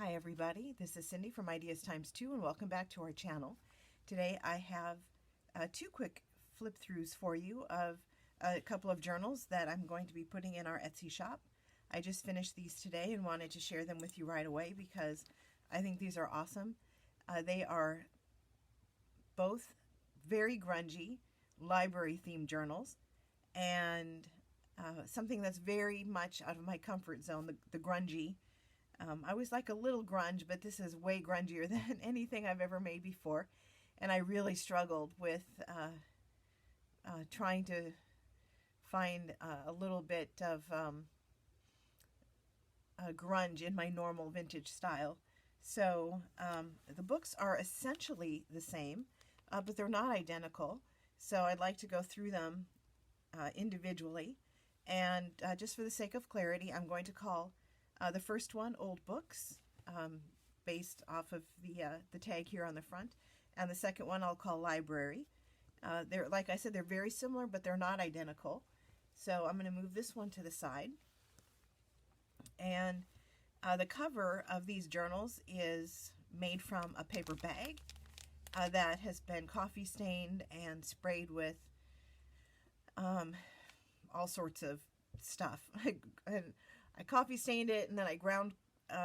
Hi everybody, this is Cindy from Ideas Times 2 and welcome back to our channel. Today I have two quick flip throughs for you of a couple of journals that I'm going to be putting in our Etsy shop. I just finished these today and wanted to share them with you right away because I think these are awesome. They are both very grungy library themed journals and something that's very much out of my comfort zone, the grungy. I always like a little grunge, but this is way grungier than anything I've ever made before. And I really struggled with trying to find a little bit of grunge in my normal vintage style. So the books are essentially the same, but they're not identical. So I'd like to go through them individually. And just for the sake of clarity, I'm going to call the first one, Old Books, based off of the tag here on the front. And the second one I'll call Library. They're, like I said, they're very similar, but they're not identical. So I'm going to move this one to the side. And the cover of these journals is made from a paper bag that has been coffee stained and sprayed with all sorts of stuff. I coffee stained it, and then I ground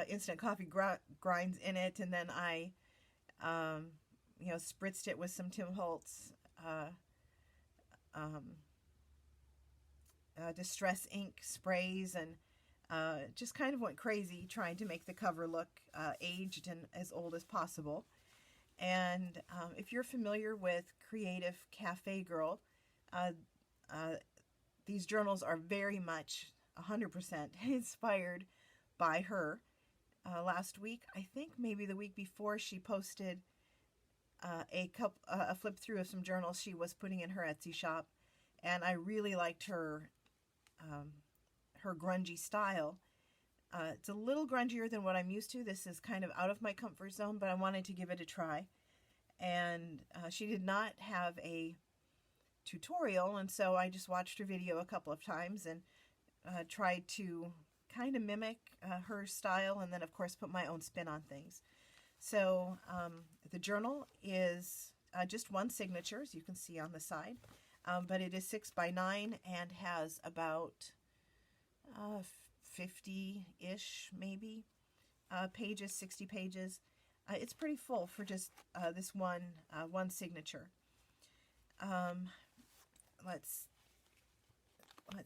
instant coffee grinds in it, and then I, spritzed it with some Tim Holtz distress ink sprays, and just kind of went crazy trying to make the cover look aged and as old as possible. And if you're familiar with Creativecafegirl, these journals are very much 100% inspired by her. Last week, I think maybe the week before, she posted a flip through of some journals she was putting in her Etsy shop, and I really liked her grungy style. It's a little grungier than what I'm used to. This is kind of out of my comfort zone, but I wanted to give it a try. And she did not have a tutorial, and so I just watched her video a couple of times and tried to kind of mimic her style, and then of course put my own spin on things. So the journal is just one signature, as you can see on the side, but it is 6 by 9 and has about 50-ish maybe pages, 60 pages. It's pretty full for just this one signature. Let's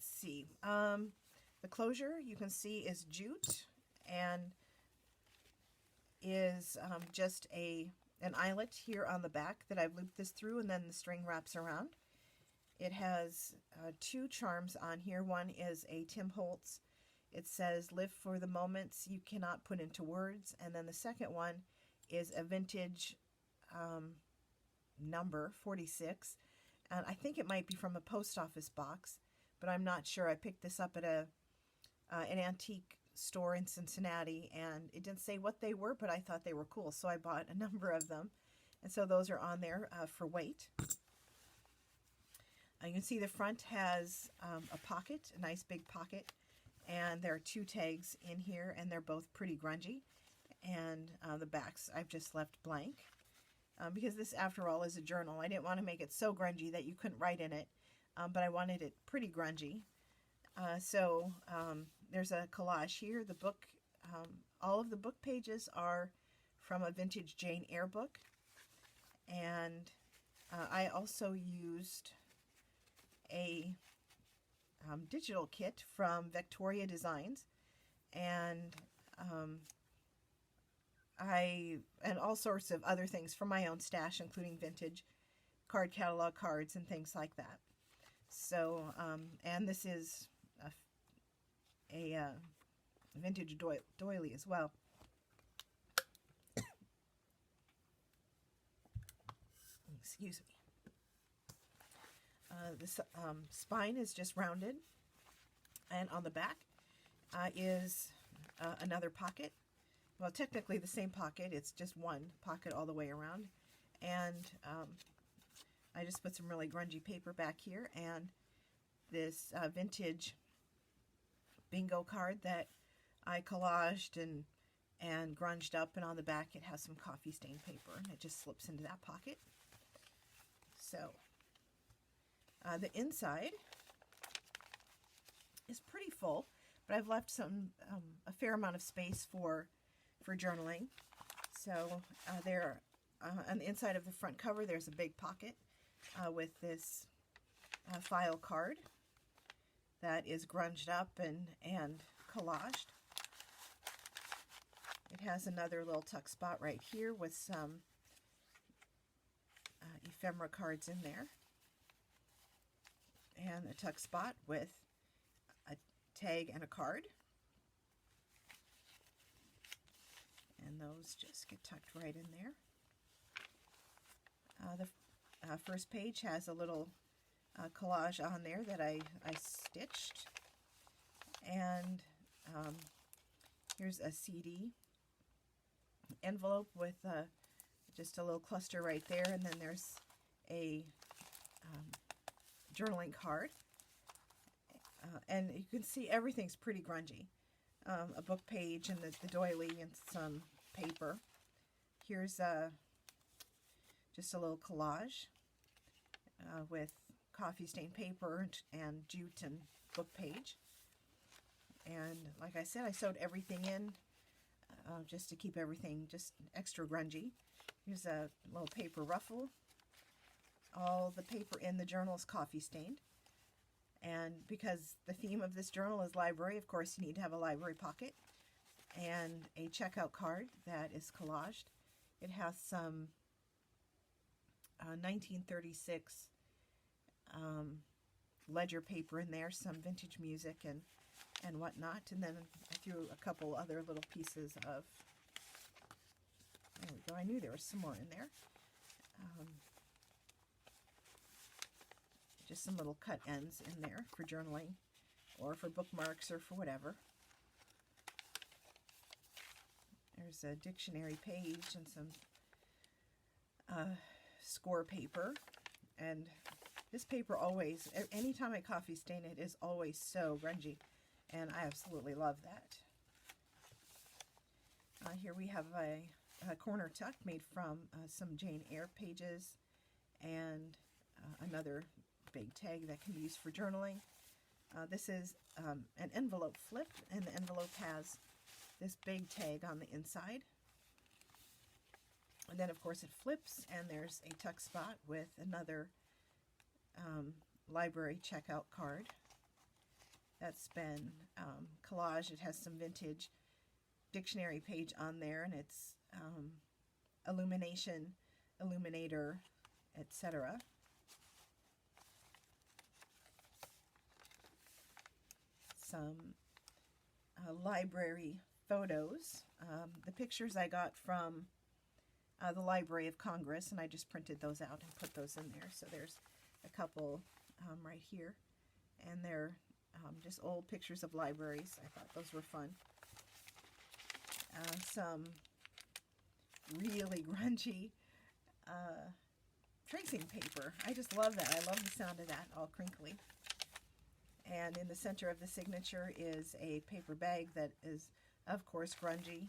see. The closure, you can see, is jute and is just an eyelet here on the back that I've looped this through, and then the string wraps around. It has two charms on here. One is a Tim Holtz. It says, "Live for the moments you cannot put into words." And then the second one is a vintage number, 46. And I think it might be from a post office box, but I'm not sure. I picked this up at an antique store in Cincinnati, and it didn't say what they were, but I thought they were cool, so I bought a number of them. And so those are on there for weight. You can see the front has a pocket, a nice big pocket, and there are two tags in here, and they're both pretty grungy. And the backs I've just left blank. Because this, after all, is a journal. I didn't want to make it so grungy that you couldn't write in it, but I wanted it pretty grungy. So there's a collage here. The book, all of the book pages are from a vintage Jane Eyre book. And I also used a digital kit from VectoriaDesigns, and all sorts of other things from my own stash, including vintage card catalog cards and things like that. So, and this is a vintage doily as well. Excuse me. This spine is just rounded, and on the back is another pocket. Well, technically the same pocket. It's just one pocket all the way around. And I just put some really grungy paper back here, and this vintage bingo card that I collaged and and grunged up, and on the back it has some coffee stained paper, and it just slips into that pocket. So the inside is pretty full, but I've left a fair amount of space for journaling. So there, on the inside of the front cover, there's a big pocket with this file card that is grunged up and collaged. It has another little tuck spot right here with some ephemera cards in there, and a tuck spot with a tag and a card, and those just get tucked right in there. The first page has a little collage on there that I stitched, and here's a CD envelope with just a little cluster right there, and then there's a journaling card, and you can see everything's pretty grungy. A book page and the doily and some paper. Here's just a little collage with coffee stained paper and jute and book page. And like I said, I sewed everything in just to keep everything just extra grungy. Here's a little paper ruffle. All the paper in the journal is coffee stained. And because the theme of this journal is library, of course you need to have a library pocket and a checkout card that is collaged. It has some 1936 ledger paper in there, some vintage music and whatnot, and then I threw a couple other little pieces of, there we go, I knew there was some more in there. Just some little cut ends in there for journaling or for bookmarks or for whatever. There's a dictionary page and some score paper, and this paper always, anytime I coffee stain it, is always so grungy, and I absolutely love that. Here we have a corner tuck made from some Jane Eyre pages and another big tag that can be used for journaling. This is an envelope flip, and the envelope has this big tag on the inside. And then of course it flips, and there's a tuck spot with another library checkout card that's been collaged. It has some vintage dictionary page on there, and it's illumination, illuminator, etc. Some library photos. The pictures I got from the Library of Congress, and I just printed those out and put those in there. So there's a couple right here, and they're just old pictures of libraries. I thought those were fun. Some really grungy tracing paper. I just love that. I love the sound of that, all crinkly. And in the center of the signature is a paper bag that is, of course, grungy.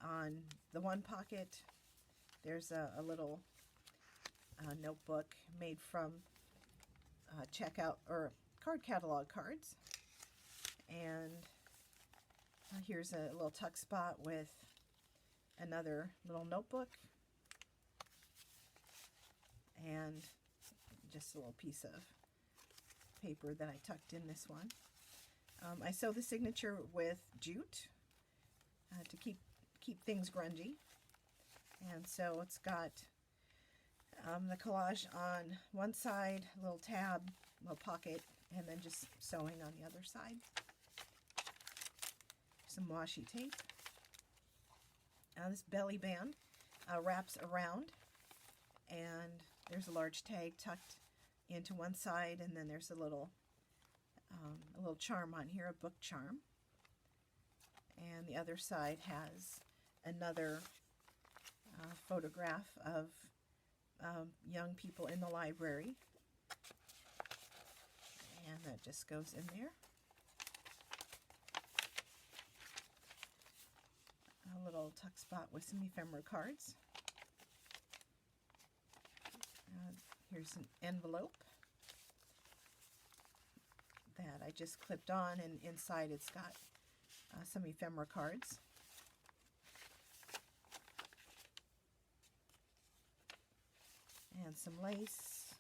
On the one pocket, there's a little notebook made from checkout or card catalog cards. And here's a little tuck spot with another little notebook and just a little piece of paper that I tucked in this one. I sew the signature with jute to keep things grungy, and so it's got the collage on one side, a little tab, a little pocket, and then just sewing on the other side. Some washi tape. This belly band wraps around, and there's a large tag tucked into one side, and then there's a little charm on here, a book charm. And the other side has another photograph of young people in the library, and that just goes in there. little tuck spot with some ephemera cards. Here's an envelope that I just clipped on, and inside it's got some ephemera cards. And some lace,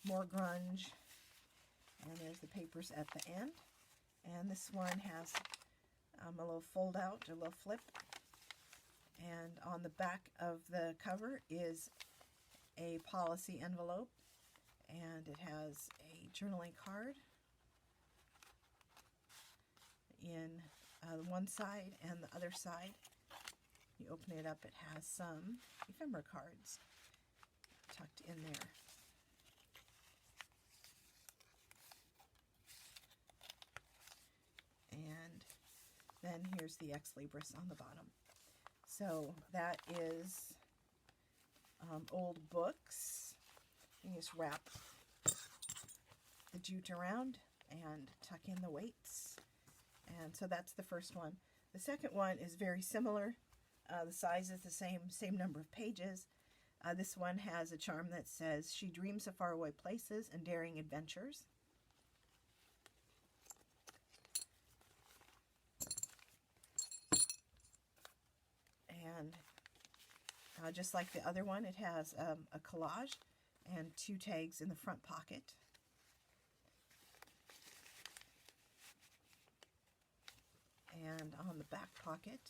more grunge, and there's the papers at the end. And this one has a little fold out, a little flip, and on the back of the cover is a policy envelope, and it has a journaling card in one side, and the other side, you open it up, it has some ephemera cards tucked in there. And then here's the Ex Libris on the bottom. So that is old books. You just wrap the jute around and tuck in the weights. And so that's the first one. The second one is very similar. The size is the same number of pages. This one has a charm that says, "She dreams of faraway places and daring adventures." And just like the other one, it has a collage and two tags in the front pocket. And on the back pocket,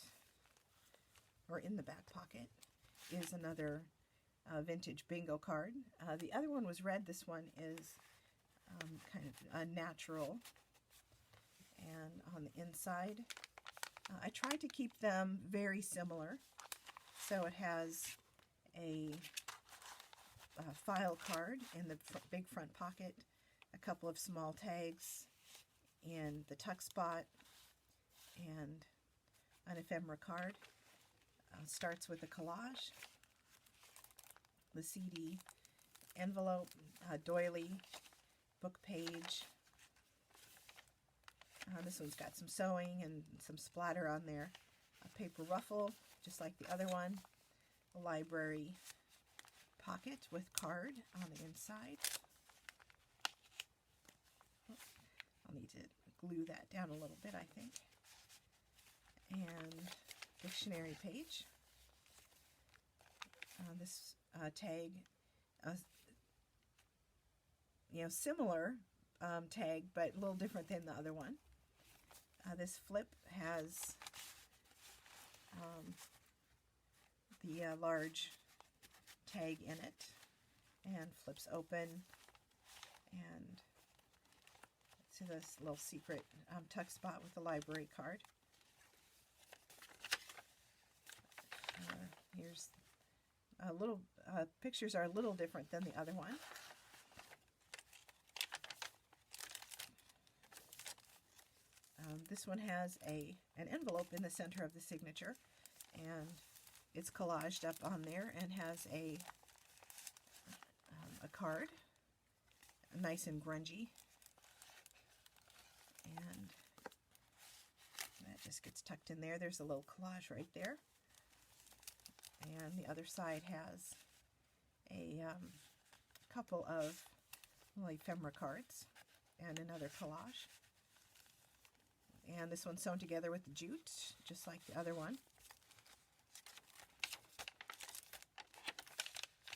or in the back pocket, is another vintage bingo card. The other one was red. This one is kind of natural. And on the inside, I tried to keep them very similar. So it has a file card in the big front pocket, a couple of small tags in the tuck spot, and an ephemera card. Starts with a collage, the CD envelope, doily, book page. This one's got some sewing and some splatter on there. A paper ruffle, just like the other one. A library pocket with card on the inside. I'll need to glue that down a little bit, I think. And dictionary page. This tag, similar tag, but a little different than the other one. This flip has the large tag in it, and flips open, and to this little secret tuck spot with the library card. Here's a little, pictures are a little different than the other one. This one has an envelope in the center of the signature, and it's collaged up on there and has a card, nice and grungy, and that just gets tucked in there. There's a little collage right there. And the other side has a couple of little ephemera cards and another collage. And this one's sewn together with the jute, just like the other one.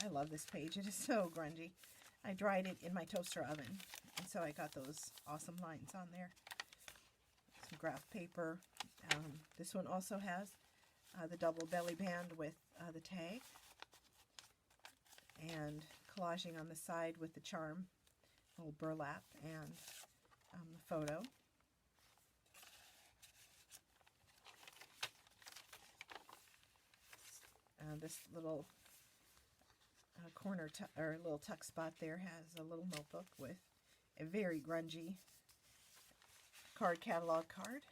I love this page. It is so grungy. I dried it in my toaster oven, and so I got those awesome lines on there. Some graph paper. This one also has the double belly band with the tag, and collaging on the side with the charm, a little burlap, and the photo. This little corner or little tuck spot there has a little notebook with a very grungy card catalog card,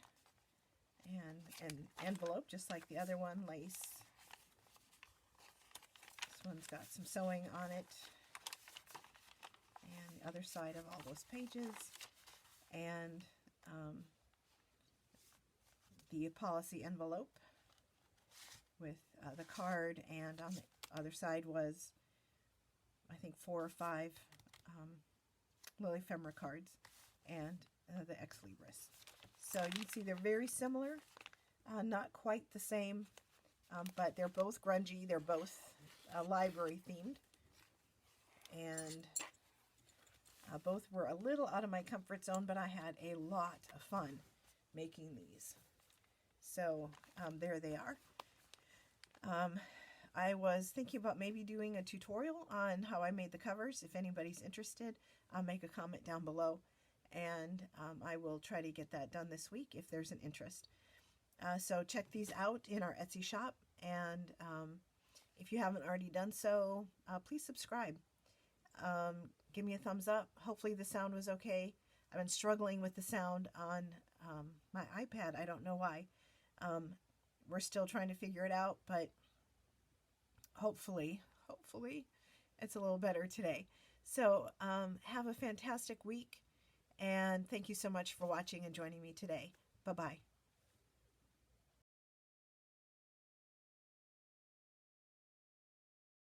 and an envelope just like the other one, lace. This one's got some sewing on it, and the other side of all those pages, and the policy envelope, with the card, and on the other side was, I think, 4 or 5 little ephemera cards, and the Ex Libris. So you can see they're very similar, not quite the same, but they're both grungy. They're both library themed, and both were a little out of my comfort zone, but I had a lot of fun making these. So there they are. I was thinking about maybe doing a tutorial on how I made the covers. If anybody's interested, make a comment down below, and I will try to get that done this week if there's an interest. So check these out in our Etsy shop, and if you haven't already done so, please subscribe. Give me a thumbs up. Hopefully the sound was okay. I've been struggling with the sound on my iPad. I don't know why. We're still trying to figure it out, but hopefully it's a little better today. So have a fantastic week, and thank you so much for watching and joining me today. Bye-bye.